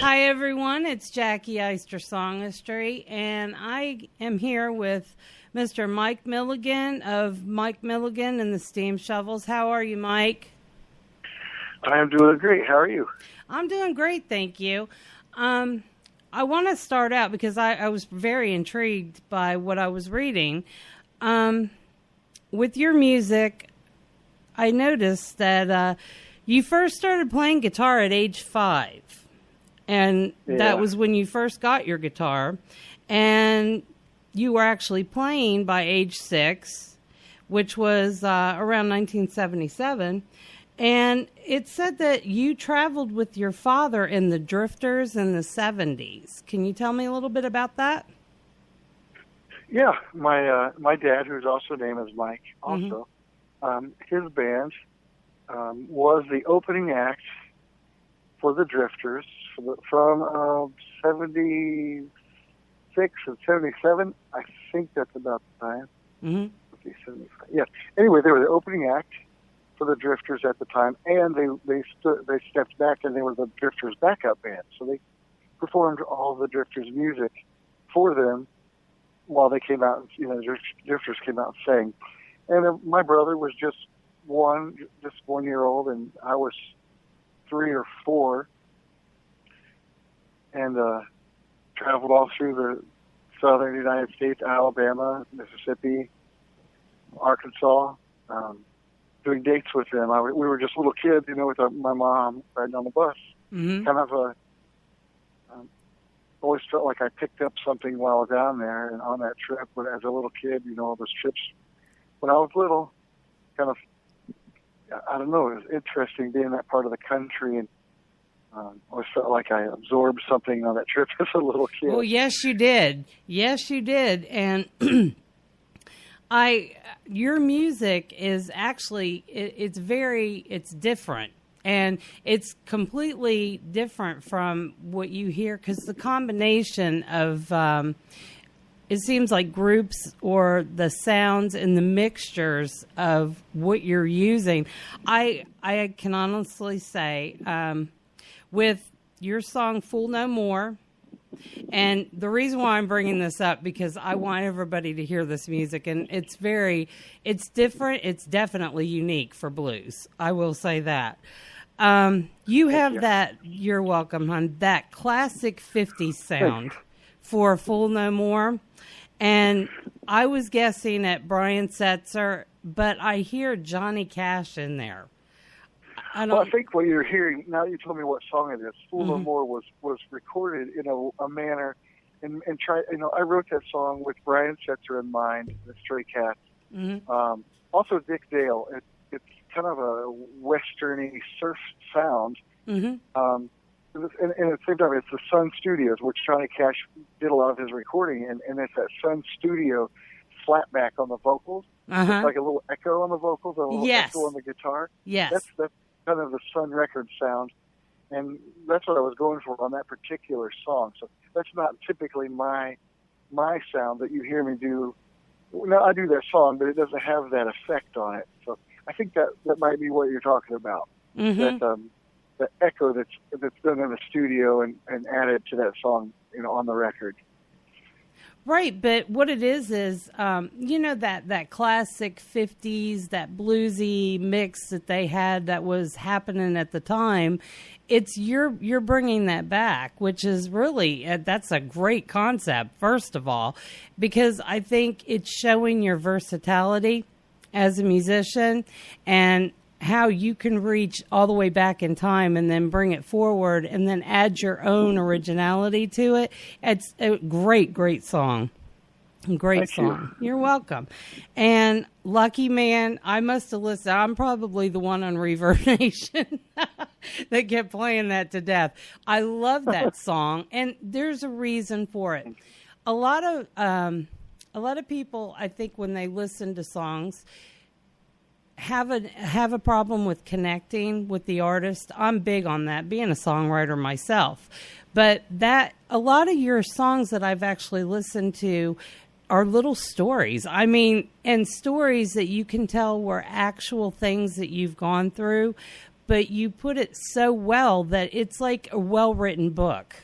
Hi, everyone. It's Jackie Eister Songistry, and I am here with Mr. Mike Milligan of Mike Milligan and the Steam Shovels. How are you, Mike? I am doing great. How are you? I'm doing great, thank you. I want to start out because I was very intrigued by what I was reading. With your music, I noticed that you first started playing guitar at age 5. And that was when you first got your guitar. And you were actually playing by age 6, which was around 1977. And it said that you traveled with your father in the Drifters in the 70s. Can you tell me a little bit about that? Yeah, my dad, whose also name is Mike, also, his band was the opening act for the Drifters from 76 and 77. I think that's about the time. Mm-hmm. 75. Yeah. Anyway, they were the opening act for the Drifters at the time, and they stepped back and they were the Drifters backup band. So they performed all the Drifters music for them while they came out. The Drifters came out and sang. And my brother was just 1 year old, and I was 3 or 4. And traveled all through the southern United States, Alabama, Mississippi, Arkansas, doing dates with them. We were just little kids, with my mom riding on the bus. Mm-hmm. Kind of always felt like I picked up something while I was down there and on that trip. But as a little kid, all those trips when I was little, kind of, I don't know, it was interesting being that part of the country, and always felt like I absorbed something on that trip as a little kid. Well, yes, you did. Yes, you did. And your music is actually, it's different. And it's completely different from what you hear, because the combination of, it seems like groups or the sounds and the mixtures of what you're using. I can honestly say, with your song Fool No More, and the reason why I'm bringing this up, because I want everybody to hear this music, and it's different. It's definitely unique for blues. I will say that. You have that, you're welcome, hon, that classic 50s sound for Fool No More. And I was guessing at Brian Setzer, but I hear Johnny Cash in there. I think what you're hearing, now that you told me what song it is, Fool No More was recorded in a manner, and I wrote that song with Brian Setzer in mind, the Stray Cats. Mm-hmm. Also Dick Dale. It's kind of a westerny surf sound. Mm-hmm. And at the same time, it's the Sun Studios, which Johnny Cash did a lot of his recording, and it's that Sun Studio flatback on the vocals. It's like a little echo on the vocals, a little echo on the guitar. Yes. That's kind of the Sun Records sound, and that's what I was going for on that particular song. So that's not typically my sound that you hear me do. No, I do that song, but it doesn't have that effect on it. So I think that might be what you're talking about. Mm-hmm. That the echo that's done in the studio and added to that song, on the record. Right, but what it is that classic 50s, that bluesy mix that they had that was happening at the time. It's you're bringing that back, which is really, that's a great concept, first of all, because I think it's showing your versatility as a musician and how you can reach all the way back in time and then bring it forward and then add your own originality to it. It's a great song. Great song. You're welcome. And Lucky Man, I must have listened. I'm probably the one on Reverb Nation that kept playing that to death. I love that song, and there's a reason for it. A lot of people, I think, when they listen to songs, have a problem with connecting with the artist. I'm big on that, being a songwriter myself. But a lot of your songs that I've actually listened to are little stories. I mean, and stories that you can tell were actual things that you've gone through, but you put it so well that it's like a well-written book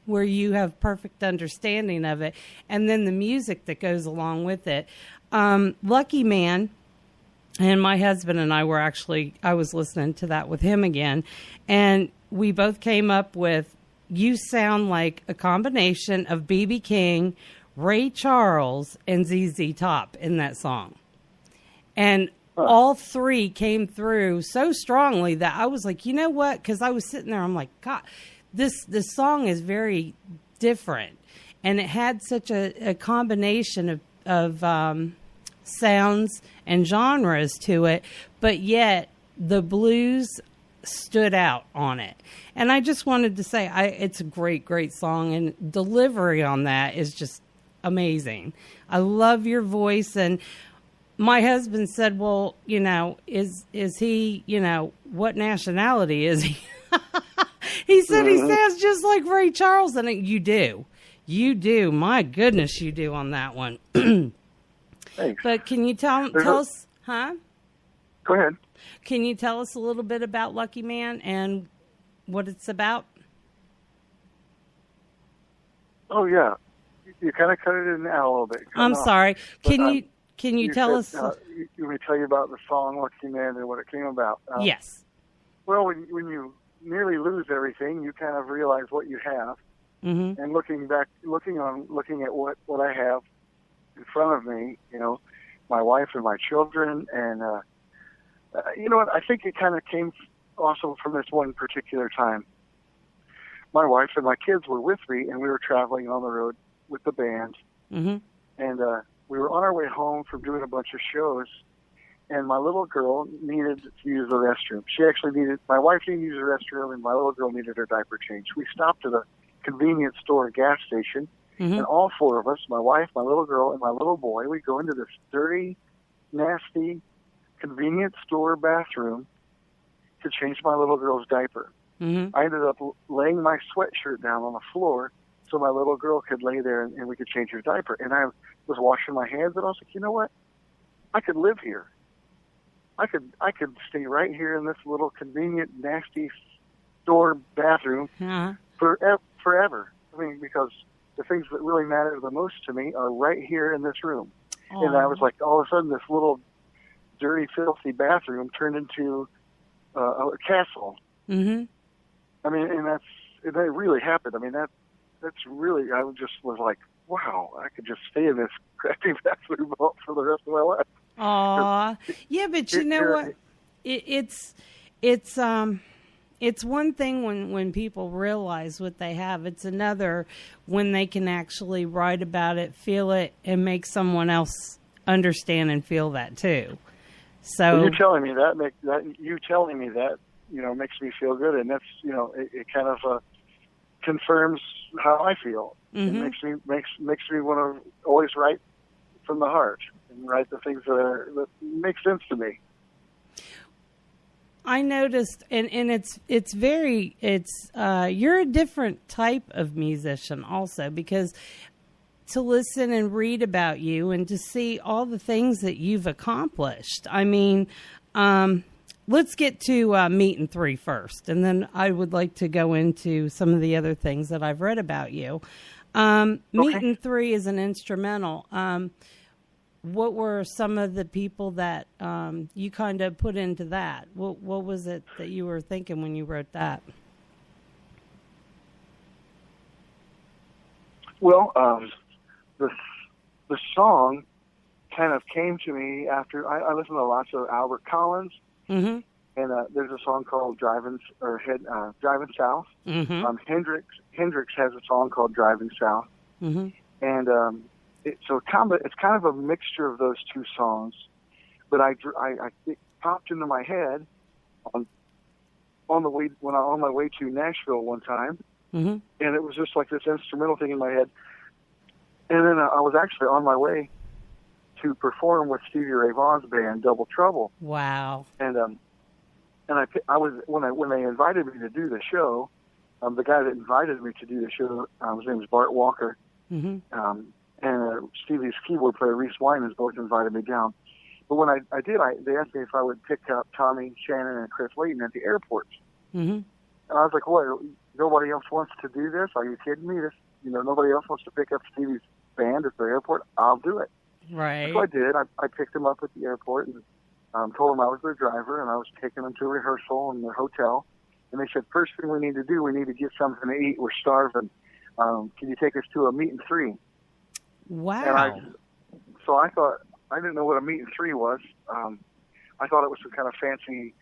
where you have perfect understanding of it, and then the music that goes along with it. Lucky Man, and my husband and I I was listening to that with him again, and we both came up with, you sound like a combination of B.B. King, Ray Charles, and ZZ Top in that song. And all three came through so strongly that I was like, you know what? Because I was sitting there, I'm like, God, this song is very different. And it had such a combination of sounds and genres to it, but yet the blues stood out on it. And I just wanted to say, it's a great, great song, and delivery on that is just amazing. I love your voice. And my husband said, well, you know, is he, you know, what nationality is he? He said he sounds just like Ray Charles. And you do. My goodness, you do on that one. Thanks. But can you tell us, huh? Go ahead. Can you tell us a little bit about Lucky Man and what it's about? Oh, yeah. You kind of cut it in now a little bit. I'm sorry. Can you tell us? You want me to tell you about the song Lucky Man and what it came about? Yes. Well, when you nearly lose everything, you kind of realize what you have. Mm-hmm. And looking at what I have in front of me, you know, my wife and my children, and you know what? I think it kind of came also from this one particular time. My wife and my kids were with me, and we were traveling on the road with the band. Mm-hmm. And we were on our way home from doing a bunch of shows, and my little girl needed to use the restroom. My wife needed to use the restroom, and my little girl needed her diaper changed. We stopped at a convenience store gas station, and all four of us, my wife, my little girl, and my little boy, we go into this dirty, nasty convenience store bathroom to change my little girl's diaper. Mm-hmm. I ended up laying my sweatshirt down on the floor so my little girl could lay there and we could change her diaper. And I was washing my hands, and I was like, you know what? I could live here. I could stay right here in this little convenient, nasty store bathroom forever. I mean, because the things that really matter the most to me are right here in this room. Aww. And I was like, all of a sudden, this little dirty, filthy bathroom turned into a castle. Mm-hmm. I mean, and that really happened. I mean, that's really, I just was like, wow, I could just stay in this crappy bathroom for the rest of my life. Aw, yeah, but you know what? It's one thing when people realize what they have. It's another when they can actually write about it, feel it, and make someone else understand and feel that too. So you telling me that, you know, makes me feel good, and that's, you know, it kind of confirms how I feel. Mm-hmm. It makes me want to always write from the heart and write the things that make sense to me. I noticed, and you're a different type of musician also, because to listen and read about you and to see all the things that you've accomplished. I mean, let's get to Meat and Three first, and then I would like to go into some of the other things that I've read about you. Meat and Three is an instrumental. What were some of the people that you kind of put into that? What was it that you were thinking when you wrote that? Well, the song kind of came to me after I listened to lots of Albert Collins, mm-hmm. and there's a song called Driving South. Mm-hmm. Hendrix has a song called Driving South, mm-hmm. and it's kind of a mixture of those two songs. But it popped into my head on my way to Nashville one time, mm-hmm. and it was just like this instrumental thing in my head. And then I was actually on my way to perform with Stevie Ray Vaughan's band, Double Trouble. Wow! And I was when they invited me to do the show, the guy that invited me to do the show, his name is Bart Walker, mm-hmm. And Stevie's keyboard player Reese Winans both invited me down. But when I did, they asked me if I would pick up Tommy, Shannon, and Chris Layton at the airports. Mm-hmm. And I was like, what, nobody else wants to do this? Are you kidding me? Nobody else wants to pick up Stevie's band at the airport? I'll do it. Right. So I did. I picked them up at the airport and told them I was their driver, and I was taking them to rehearsal in their hotel. And they said, first thing we need to do, we need to get something to eat. We're starving. Can you take us to a meet and three? Wow. And so I thought, I didn't know what a meet and three was. I thought it was some kind of fancy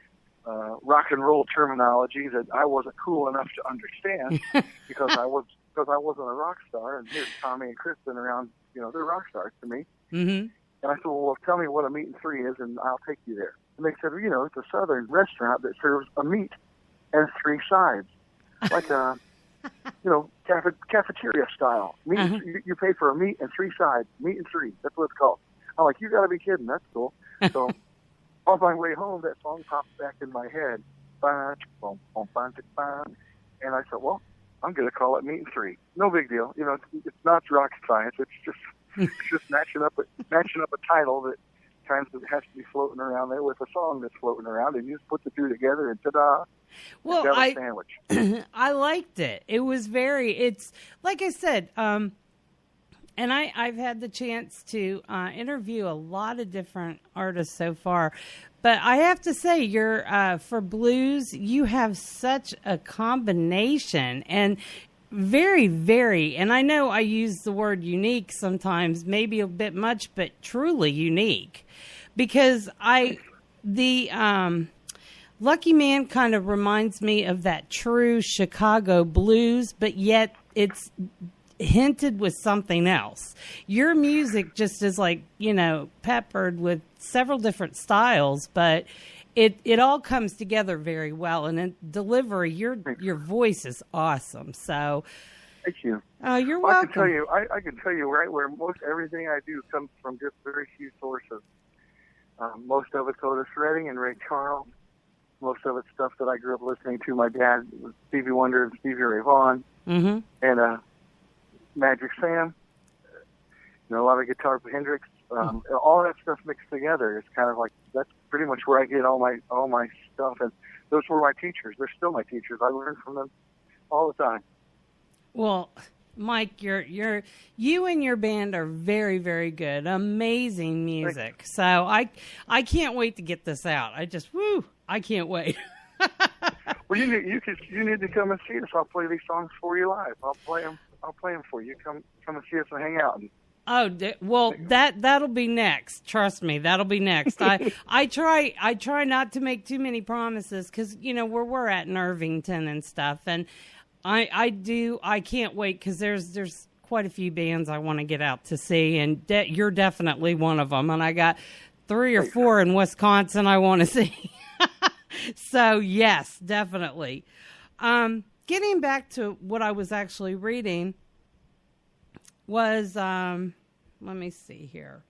rock and roll terminology that I wasn't cool enough to understand because I wasn't a rock star. And here's Tommy and Chris been around, they're rock stars to me. Mm-hmm. And I said, well, tell me what a meet and three is, and I'll take you there. And they said, it's a southern restaurant that serves a meat and three sides, like a, cafeteria style. Meat, uh-huh. You pay for a meat and three sides, meat and three. That's what it's called. I'm like, you got to be kidding. That's cool. So on my way home, that song popped back in my head. And I said, well, I'm going to call it Meat and Three. No big deal. It's not rocket science. It's just matching up a title that times it has to be floating around there with a song that's floating around, and you just put the two together and ta-da. Well, a sandwich. I liked it. It was it's like I said, and I've had the chance to interview a lot of different artists so far, but I have to say, you're for blues, you have such a combination and very, very, and I know I use the word unique sometimes, maybe a bit much, but truly unique, because Lucky Man kind of reminds me of that true Chicago blues, but yet it's hinted with something else. Your music just is like, peppered with several different styles, but it all comes together very well. And in delivery, your voice is awesome. So thank you. You're welcome. I can tell you right where most everything I do comes from just very few sources. Most of it's Otis Redding and Ray Charles. Most of it's stuff that I grew up listening to. My dad was Stevie Wonder and Stevie Ray Vaughan, mm-hmm. and Magic Sam. A lot of guitar for Hendrix. All that stuff mixed together. It's kind of like that's pretty much where I get all my stuff. And those were my teachers. They're still my teachers. I learn from them all the time. Well, Mike, you and your band are very, very good. Amazing music. So I can't wait to get this out. I can't wait. Well, you need to come and see us. I'll play these songs for you live. I'll play them for you. Come and see us and hang out. Well, that'll be next. Trust me, that'll be next. I try not to make too many promises because where we're at in Irvington and stuff, and I can't wait because there's quite a few bands I want to get out to see, and you're definitely one of them. And I got 3 or 4 in Wisconsin I want to see. So yes, definitely. Getting back to what I was actually reading was, let me see here,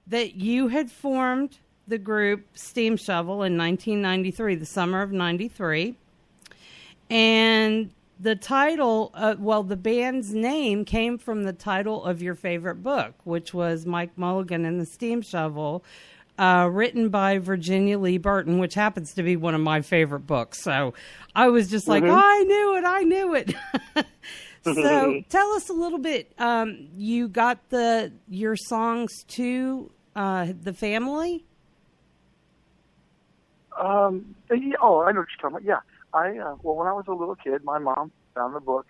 that you had formed the group Steam Shovel in 1993, the summer of 93. And the title, the band's name came from the title of your favorite book, which was Mike Milligan and the Steam Shovel, written by Virginia Lee Burton, which happens to be one of my favorite books. So I was just like, I knew it. So tell us a little bit. You got your songs to the family? I know what you're talking about. Yeah. When I was a little kid, my mom found the book,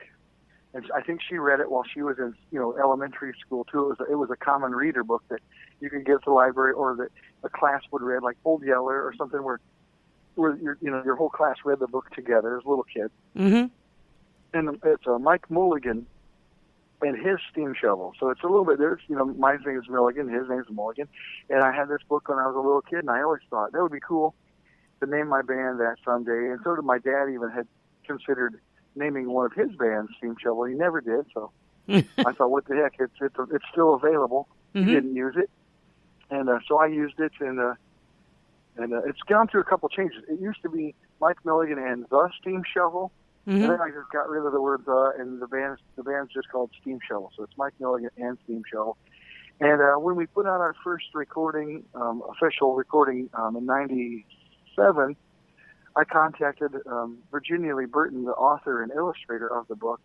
and I think she read it while she was in, elementary school too. It was a common reader book that you could get at the library, or that a class would read, like Old Yeller or something, where your whole class read the book together as little kids. Mm-hmm. And it's Mike Milligan and his Steam Shovel. So it's a little bit, my name is Milligan, his name is Milligan. And I had this book when I was a little kid, and I always thought that would be cool to name my band that someday. And so did my dad. Even had considered naming one of his bands Steam Shovel. He never did. So I thought, what the heck? It's still available. Mm-hmm. He didn't use it. And so I used it, and it's gone through a couple changes. It used to be Mike Milligan and the Steam Shovel. Mm-hmm. And then I just got rid of the word the, and the band's just called Steam Shovel. So it's Mike Milligan and Steam Shovel. And when we put out our first recording, official recording in '97, I contacted Virginia Lee Burton, the author and illustrator of the book.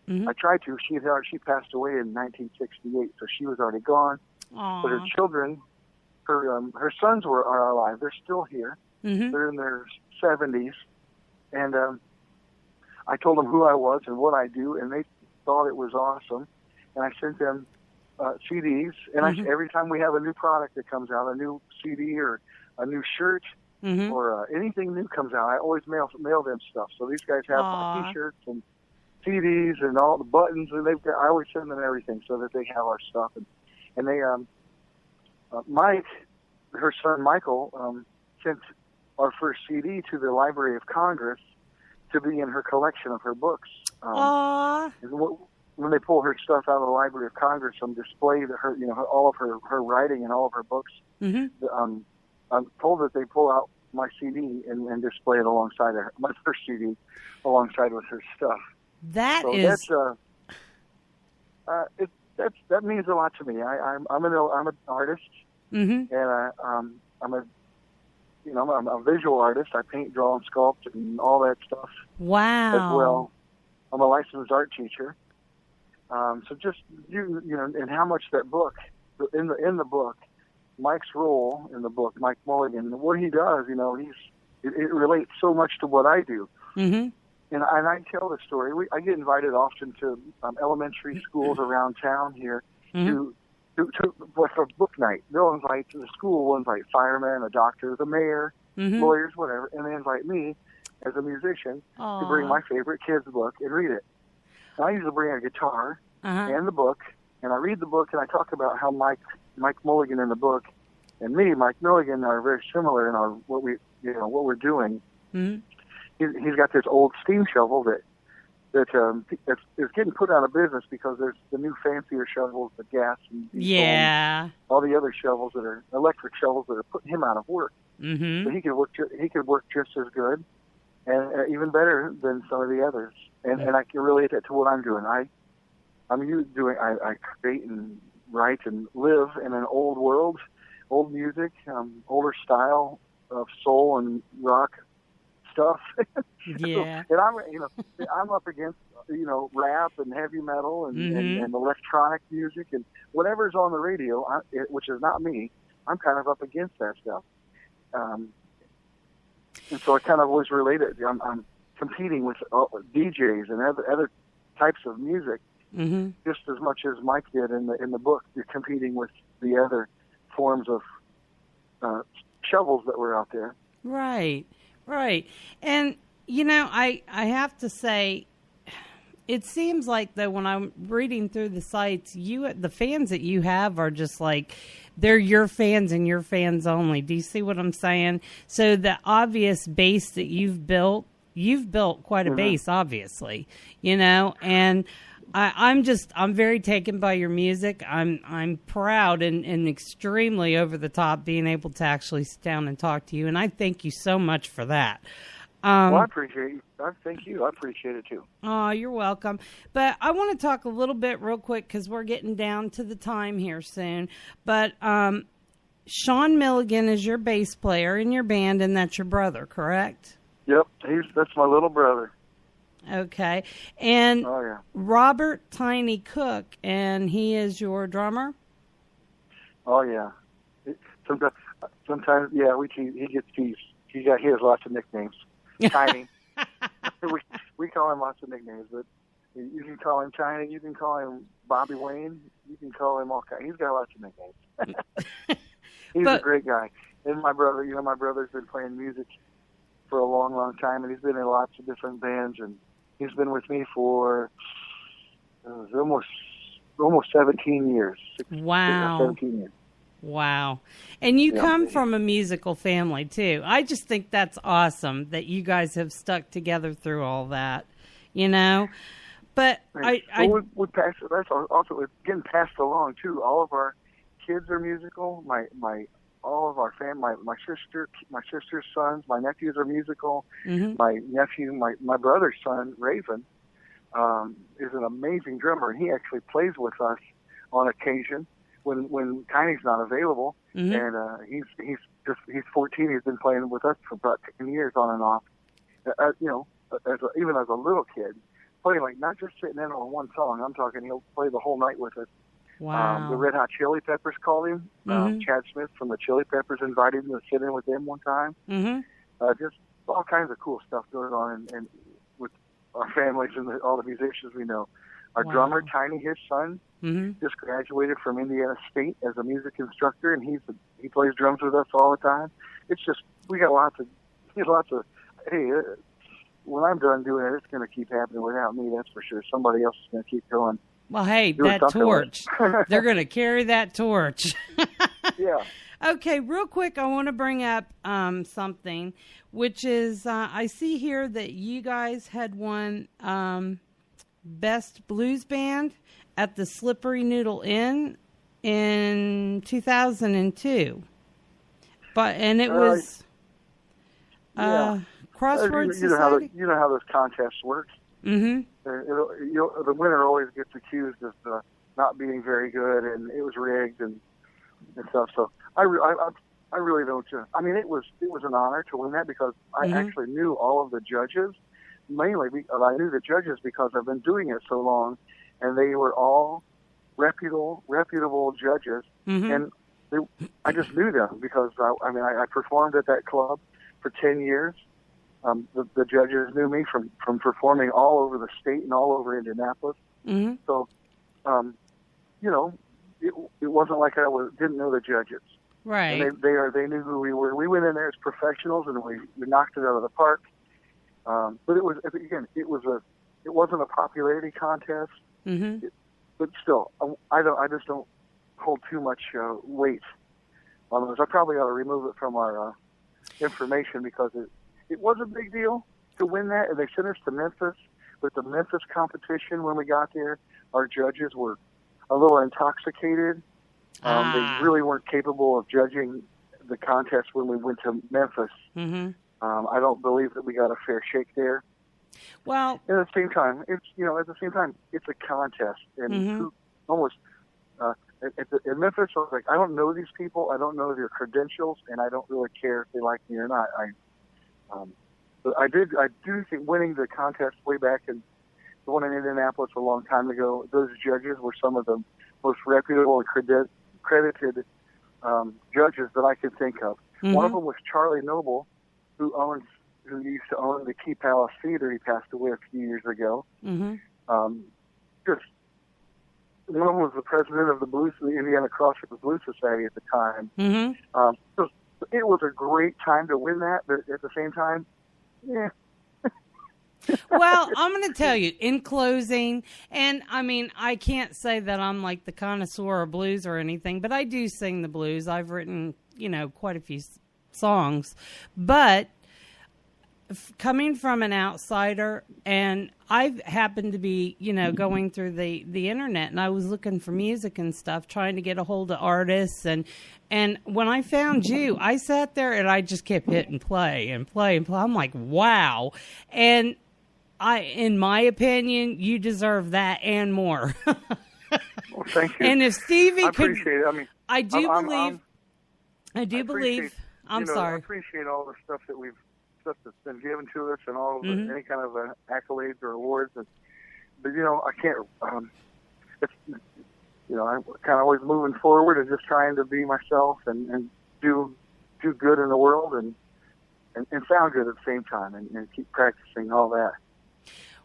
I tried to. She passed away in 1968, so she was already gone. Aww. But her children, her sons are alive. They're still here. They're in their 70s, and I told them who I was and what I do, and they thought it was awesome. And I sent them CDs, and every time we have a new product that comes out, a new CD or a new shirt or anything new comes out, I always mail them stuff. So these guys have my T-shirts and CDs and all the buttons, and I always send them everything so that they have our stuff. And they, Mike, her son Michael, sent our first CD to the Library of Congress to be in her collection of her books. When they pull her stuff out of the Library of Congress on display, all of her writing and all of her books, I'm told that they pull out my CD and display it alongside my first CD, alongside with her stuff. That means a lot to me. I'm an artist, and I'm a visual artist. I paint, draw, and sculpt, and all that stuff. Wow. As well, I'm a licensed art teacher. So just and how much that book in the book, Mike's role in the book, Mike Milligan, what he does, it relates so much to what I do. And I tell the story. I get invited often to elementary schools around town here for book night. The school will invite firemen, a doctor, the mayor, lawyers, whatever, and they invite me as a musician to bring my favorite kids' book and read it. And I usually bring a guitar and the book, and I read the book, and I talk about how Mike Milligan in the book and me, Mike Milligan, are very similar in what we're doing. He's got this old steam shovel that is getting put out of business because there's the new fancier shovels, the gas and all the other shovels that are electric shovels that are putting him out of work. But he could work just as good and even better than some of the others. And I can relate that to what I'm doing. I create and write and live in an old world, old music, older style of soul and rock stuff. Yeah. And I'm up against rap and heavy metal and electronic music and whatever's on the radio, which is not me. I'm kind of up against that stuff. And so I kind of always related. I'm competing with DJs and other types of music just as much as Mike did in the book. You're competing with the other forms of shovels that were out there. Right. And, I have to say, it seems like, though, when I'm reading through the sites, the fans that you have are just like, they're your fans and your fans only. Do you see what I'm saying? So the obvious base that you've built quite a base, obviously, and I'm very taken by your music. I'm proud and extremely over the top being able to actually sit down and talk to you, and I thank you so much for that. Well, I appreciate you. Thank you. I appreciate it too. Oh, you're welcome. But I want to talk a little bit real quick because we're getting down to the time here soon. But Sean Milligan is your bass player in your band, and that's your brother, correct? Yep, that's my little brother. Okay. And Robert Tiny Cook, and he is your drummer? Oh, yeah. Sometimes he gets teased. He has lots of nicknames. Tiny. we call him lots of nicknames, but you can call him Tiny, you can call him Bobby Wayne, you can call him all kinds. He's got lots of nicknames. He's a great guy. And my brother, my brother's been playing music for a long, long time, and he's been in lots of different bands, and he's been with me for almost 17 years. Wow. 17 years. Wow. And you come from a musical family, too. I just think that's awesome that you guys have stuck together through all that, But we pass. That's also it's getting passed along, too. All of our kids are musical. All of our family, my sister's sons, my nephews are musical. My nephew, my brother's son, Raven, is an amazing drummer. He actually plays with us on occasion. when Tiny's not available, and he's 14. He's been playing with us for about 10 years on and off. Even as a little kid, playing like not just sitting in on one song. I'm talking he'll play the whole night with us. Wow. The Red Hot Chili Peppers called him. Chad Smith from the Chili Peppers invited him to sit in with them one time. Just all kinds of cool stuff going on, and with our families and all the musicians we know. Our drummer, Tiny, his son, just graduated from Indiana State as a music instructor, and he plays drums with us all the time. It's just we got lots of. Hey, when I'm done doing it, it's going to keep happening without me. That's for sure. Somebody else is going to keep going. Well, hey, that torch. They're going to carry that torch. Yeah. Okay, real quick, I want to bring up something, which is I see here that you guys had won Best Blues Band at the Slippery Noodle Inn in 2002. And it was Crossroads Society. You know how those contests work. Mm-hmm. The winner always gets accused of not being very good, and it was rigged and stuff. So I really don't. I mean, it was an honor to win that because I actually knew all of the judges. Mainly, I knew the judges because I've been doing it so long, and they were all reputable judges, and I just knew them because I performed at that club for 10 years. The judges knew me from performing all over the state and all over Indianapolis. So, it wasn't like I didn't know the judges. Right. And they knew who we were. We went in there as professionals and we knocked it out of the park. But it wasn't a popularity contest. But still, I just don't hold too much weight on those. I probably ought to remove it from our information because it was a big deal to win that, and they sent us to Memphis. With the Memphis competition, when we got there, our judges were a little intoxicated. They really weren't capable of judging the contest when we went to Memphis. I don't believe that we got a fair shake there. Well, and at the same time, it's a contest, and in Memphis, I was like, I don't know these people, I don't know their credentials, and I don't really care if they like me or not. But I do think winning the contest way back in the one in Indianapolis a long time ago, those judges were some of the most reputable and credited judges that I could think of. One of them was Charlie Noble, who used to own the Key Palace Theater. He passed away a few years ago. One of them was the president of the Indiana Crossroads Blues Society at the time. So it was a great time to win that, but at the same time, yeah. Well, I'm going to tell you, in closing, and I mean, I can't say that I'm like the connoisseur of blues or anything, but I do sing the blues. I've written, quite a few songs, but coming from an outsider, and I happened to be, going through the internet, and I was looking for music and stuff, trying to get a hold of artists, and when I found you, I sat there and I just kept hitting play and play and play. I'm like, wow. And in my opinion, you deserve that and more. Well, thank you. And if Stevie could, appreciate it. I mean, I do believe. I'm sorry. I appreciate all the stuff that's been given to us and all of any kind of accolades or awards. But I can't. I'm kind of always moving forward and just trying to be myself and do good in the world and sound good at the same time and keep practicing all that.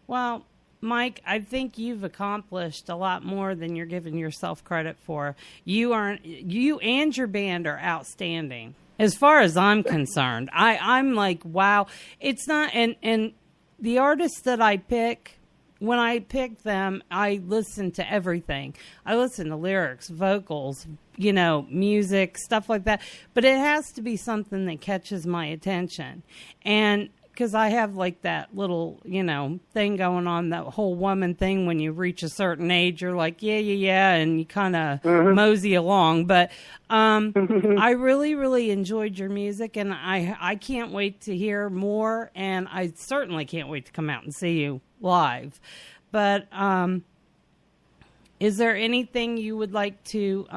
Well, Mike, I think you've accomplished a lot more than you're giving yourself credit for. You and your band are outstanding. As far as I'm concerned, I'm like, wow. It's not, and the artists that I pick, when I pick them, I listen to everything. I listen to lyrics, vocals, music, stuff like that. But it has to be something that catches my attention. And because I have like that little, thing going on, that whole woman thing. When you reach a certain age, you're like, yeah, and you kind of mosey along. But I really, really enjoyed your music, and I can't wait to hear more, and I certainly can't wait to come out and see you live. But Is there anything you would like to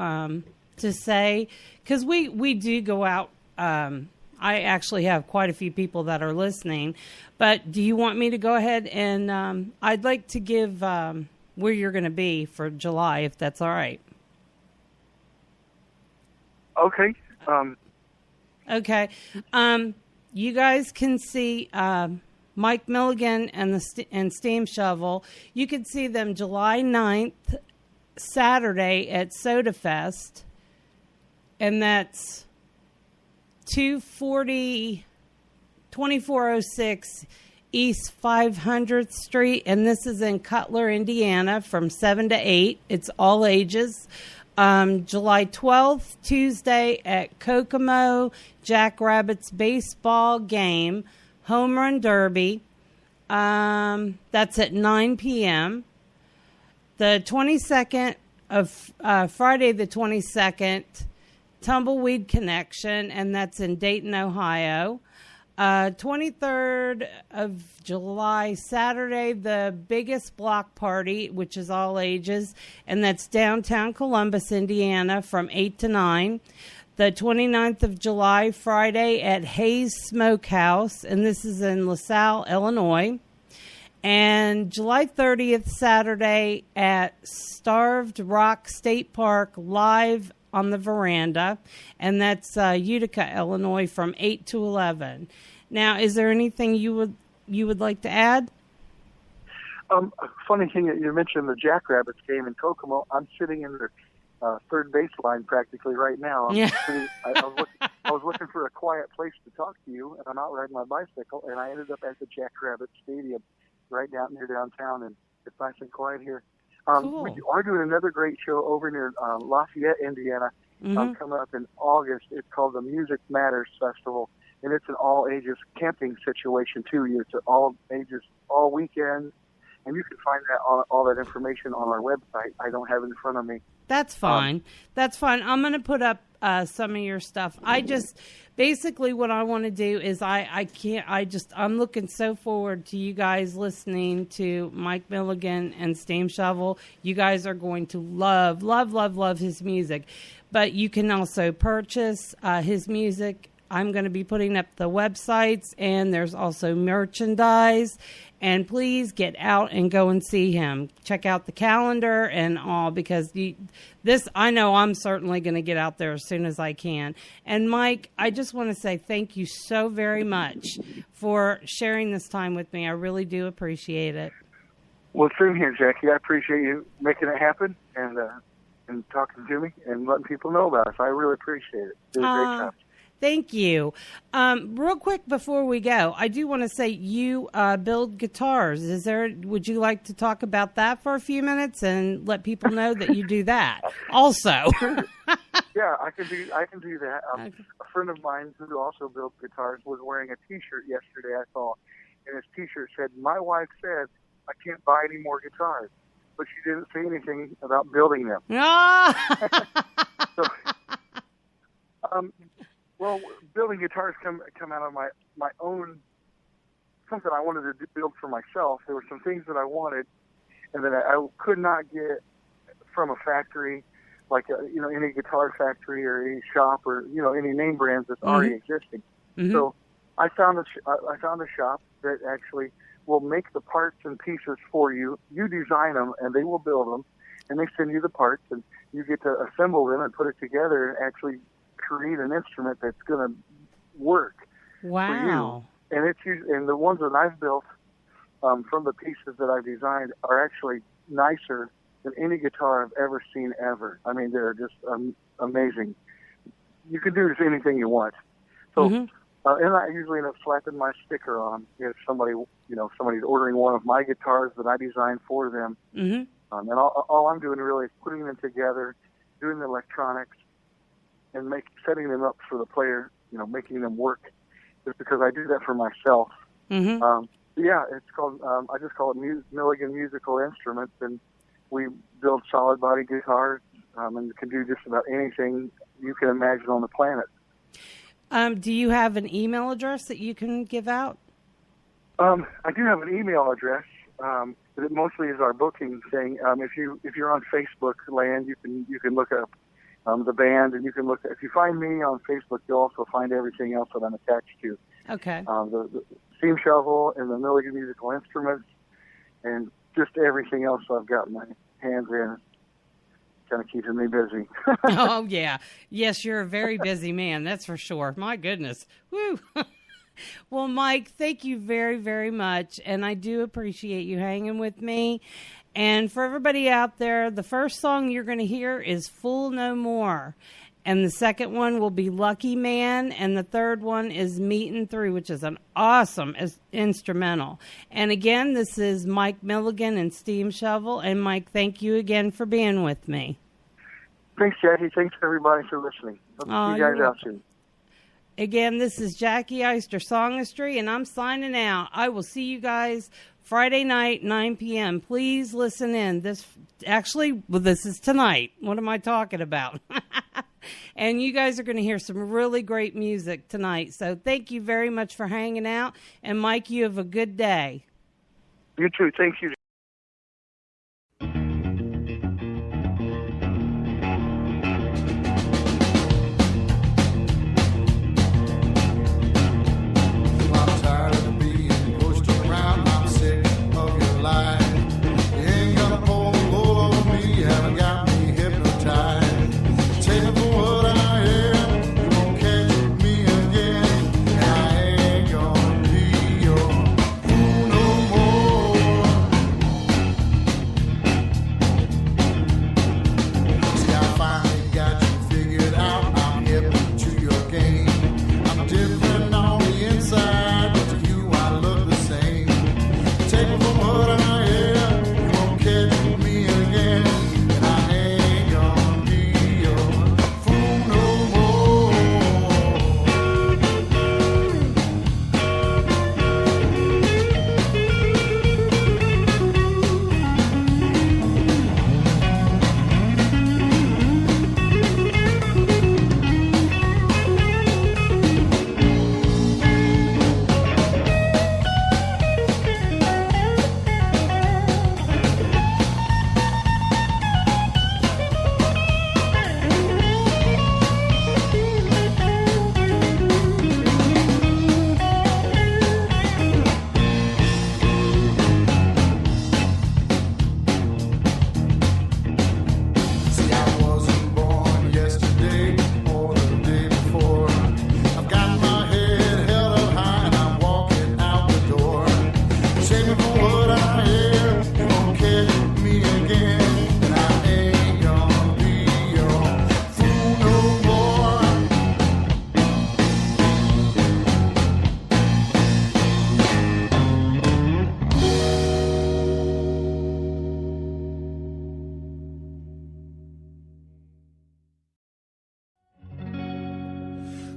say? Because we do go out. I actually have quite a few people that are listening, but do you want me to go ahead and I'd like to give where you're going to be for July, if that's all right. Okay. Okay. You guys can see Mike Milligan and Steam Shovel. You can see them July 9th, Saturday at Soda Fest, and that's 2406 East 500th Street, and this is in Cutler, Indiana, from 7 to 8. It's all ages. July 12th, Tuesday at Kokomo, Jackrabbits baseball game, home run derby. That's at 9 p.m. The 22nd of Friday the 22nd, Tumbleweed Connection, and that's in Dayton, Ohio. 23rd of July, Saturday, the biggest block party, which is all ages, and that's downtown Columbus, Indiana, from 8 to 9. The 29th of July, Friday, at Hayes Smokehouse, and this is in LaSalle, Illinois. And July 30th, Saturday, at Starved Rock State Park, live on the veranda, and that's Utica, Illinois, from 8 to 11. Now, is there anything you would like to add? Funny thing that you mentioned the Jackrabbits game in Kokomo. I'm sitting in the third baseline practically right now. I was looking for a quiet place to talk to you, and I'm out riding my bicycle, and I ended up at the Jackrabbit Stadium right down near downtown, and it's nice and quiet here. Cool. We are doing another great show over near Lafayette, Indiana, coming up in August. It's called the Music Matters Festival, and it's an all-ages camping situation, too. It's an all-ages, all weekend, and you can find that all that information on our website. I don't have it in front of me. That's fine. That's fine. I'm going to put up some of your stuff. Basically what I want to do is I'm looking so forward to you guys listening to Mike Milligan and Steam Shovel. You guys are going to love, love, love, love his music. But you can also purchase his music. I'm going to be putting up the websites, and there's also merchandise. And please get out and go and see him. Check out the calendar and all, because I know I'm certainly going to get out there as soon as I can. And Mike, I just want to say thank you so very much for sharing this time with me. I really do appreciate it. Well, same here, Jackie. I appreciate you making it happen and talking to me and letting people know about us. I really appreciate it. It was a great time. Thank you. Real quick before we go, I do want to say you build guitars. Would you like to talk about that for a few minutes and let people know that you do that also? Yeah, I can do that. Okay. A friend of mine who also builds guitars was wearing a T-shirt yesterday, I saw, and his T-shirt said, "My wife said I can't buy any more guitars," but she didn't say anything about building them. So, well, building guitars come out of my own, something I wanted to build for myself. There were some things that I wanted, and that I could not get from a factory, like any guitar factory or any shop or any name brands that's already existing. Mm-hmm. So I found a shop that actually will make the parts and pieces for you. You design them, and they will build them, and they send you the parts, and you get to assemble them and put it together and actually create an instrument that's going to work Wow. for you. And the ones that I've built from the pieces that I've designed are actually nicer than any guitar I've ever seen ever. I mean, they're just amazing. You can do just anything you want. So, and I usually end up slapping my sticker on if somebody's ordering one of my guitars that I designed for them. Mm-hmm. And all I'm doing really is putting them together, doing the electronics, and setting them up for the player, making them work, just because I do that for myself. Mm-hmm. It's called, I just call it Milligan Musical Instruments, and we build solid body guitars, and can do just about anything you can imagine on the planet. Do you have an email address that you can give out? I do have an email address. But it mostly is our booking thing. If you're on Facebook land, you can look up the band, and you can look. If you find me on Facebook, you'll also find everything else that I'm attached to. Okay. The steam shovel and the Milligan musical instruments, and just everything else I've got my hands in. Kind of keeping me busy. Oh, yeah. Yes, you're a very busy man. That's for sure. My goodness. Woo. Well, Mike, thank you very, very much. And I do appreciate you hanging with me. And for everybody out there, the first song you're going to hear is Fool No More. And the second one will be Lucky Man. And the third one is Meetin' Through, which is an awesome instrumental. And again, this is Mike Milligan and Steam Shovel. And Mike, thank you again for being with me. Thanks, Jackie. Thanks, everybody, for listening. Hope to see you guys out soon. Again, this is Jackie Eister Songistry, and I'm signing out. I will see you guys Friday night, 9 p.m. Please listen in. This is tonight. What am I talking about? And you guys are going to hear some really great music tonight. So thank you very much for hanging out. And, Mike, you have a good day. You too. Thank you.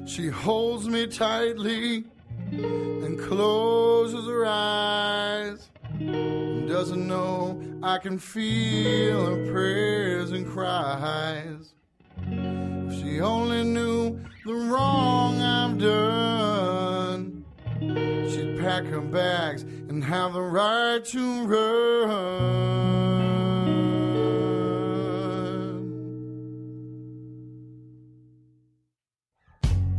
She holds me tightly and closes her eyes, and doesn't know I can feel her prayers and cries. If she only knew the wrong I've done, she'd pack her bags and have the right to run.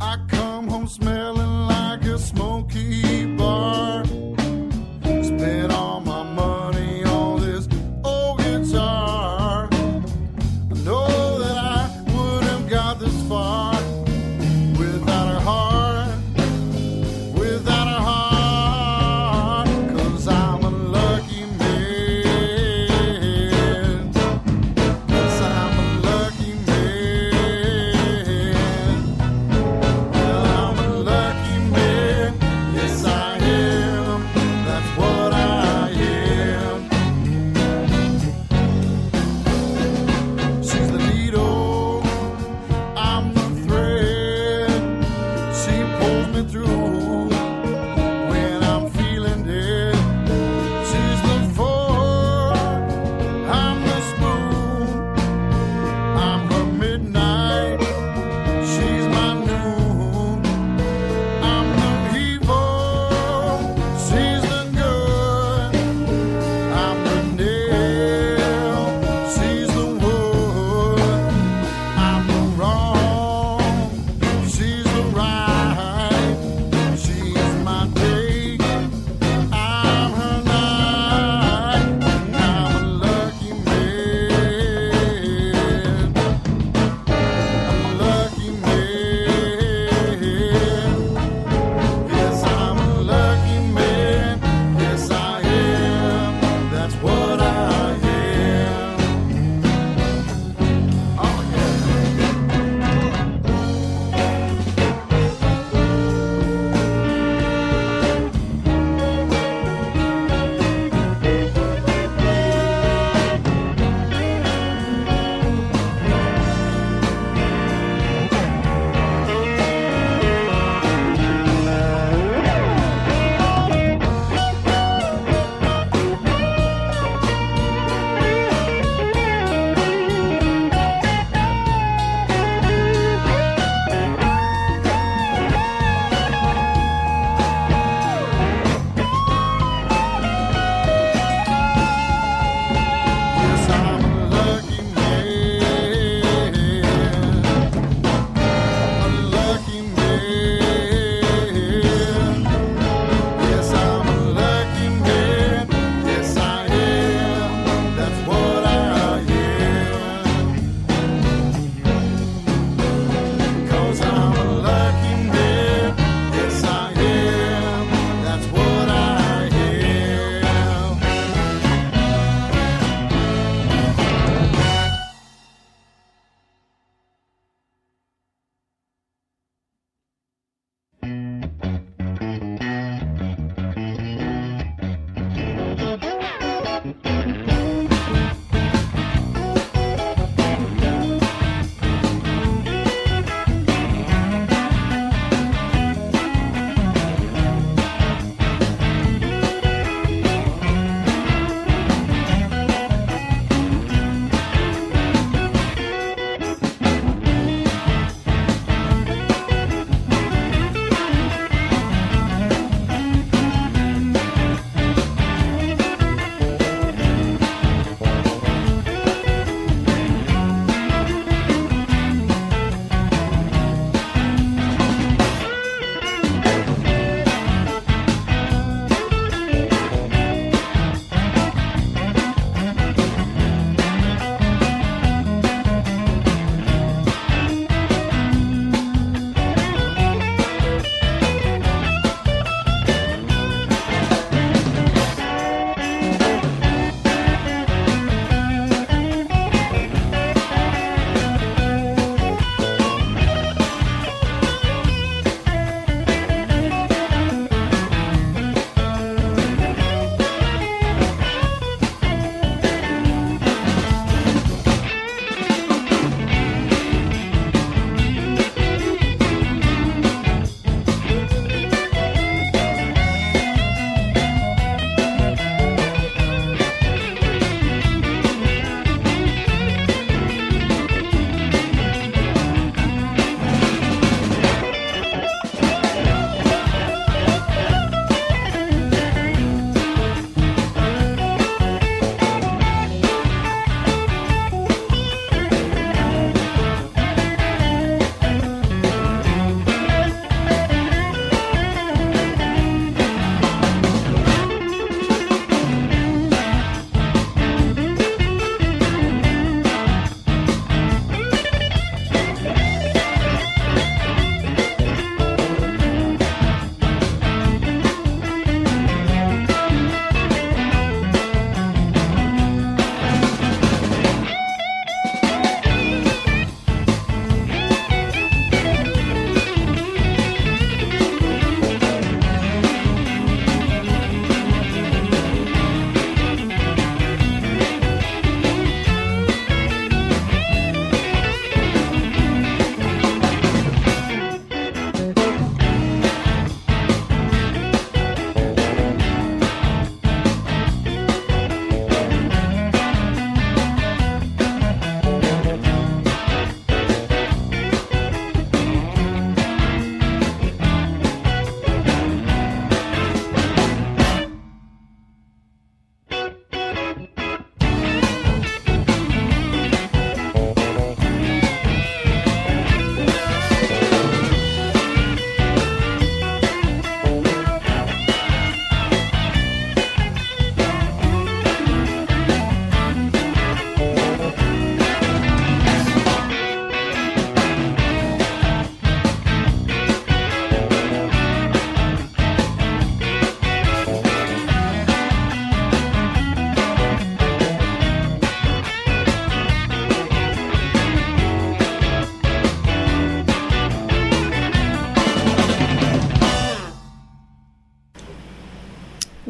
I come home smelling like a smoky bar. Spent all my money on this old guitar. I know that I would have got this far without her heart, without her heart. 'Cause I'm a lucky man.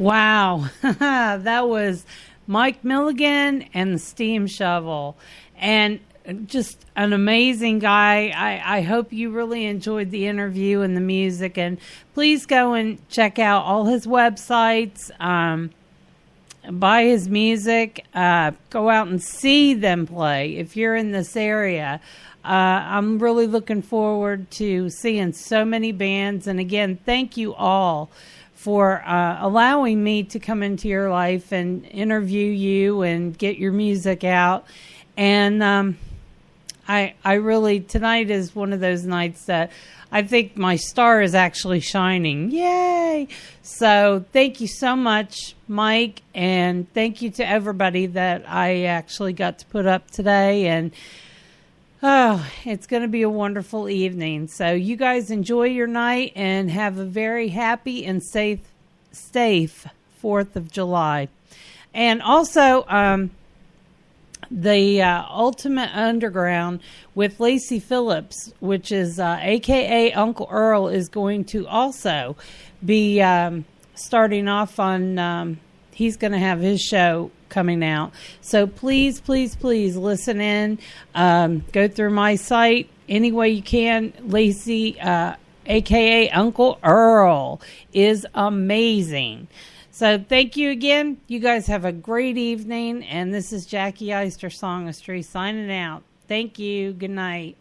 Wow. That was Mike Milligan and the Steam Shovel. And just an amazing guy. I hope you really enjoyed the interview and the music. And please go and check out all his websites. Buy his music. Go out and see them play if you're in this area. I'm really looking forward to seeing so many bands. And again, thank you all for allowing me to come into your life and interview you and get your music out. And I really, tonight is one of those nights that I think my star is actually shining. Yay! So thank you so much, Mike, and thank you to everybody that I actually got to put up today. And it's going to be a wonderful evening. So you guys enjoy your night and have a very happy and safe 4th of July. And also, the Ultimate Underground with Lacey Phillips, which is a.k.a. Uncle Earl, is going to also be starting off on, he's going to have his show coming out. So please, please, please listen in. Go through my site any way you can. Lacey, a.k.a. Uncle Earl, is amazing. So thank you again. You guys have a great evening. And this is Jackie Eister, Songistry, signing out. Thank you. Good night.